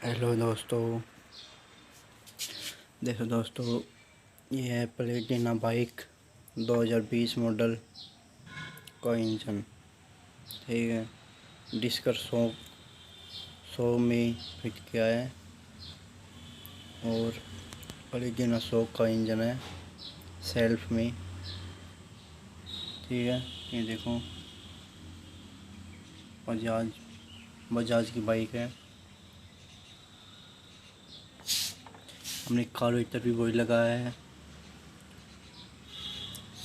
Hello दोस्तों, देखो दोस्तों, ये है प्लेटिना बाइक 2020 मॉडल का इंजन। ठीक है, डिस्कर 100 में फिट किया है और प्लेटिना 100 का इंजन है सेल्फ में। ठीक है, ये देखो बजाज की बाइक है। हमने कार्बोरेटर भी वही लगाया है,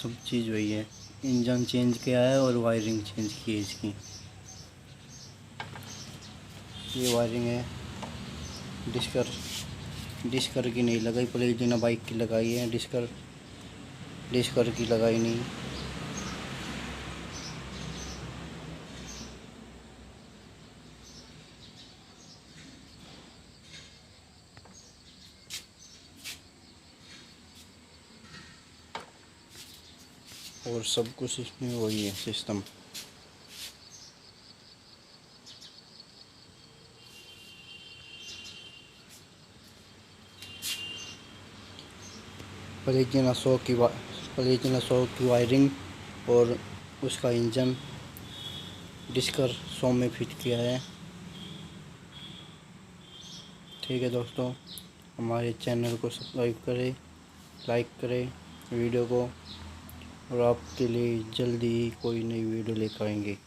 सब चीज़ वही है। इंजन चेंज किया है और वायरिंग चेंज की है इसकी। ये वायरिंग है, डिस्कर की नहीं लगाई, प्लेटिना बाइक की लगाई है। डिस्कर की लगाई नहीं। और सब कुछ इसमें वही है सिस्टम। प्लेटिना 100 की वायरिंग और उसका इंजन डिस्कर 100 में फिट किया है। ठीक है दोस्तों, हमारे चैनल को सब्सक्राइब करें, लाइक करें वीडियो को, और आपके लिए जल्दी ही कोई नई वीडियो लेकर आएंगे।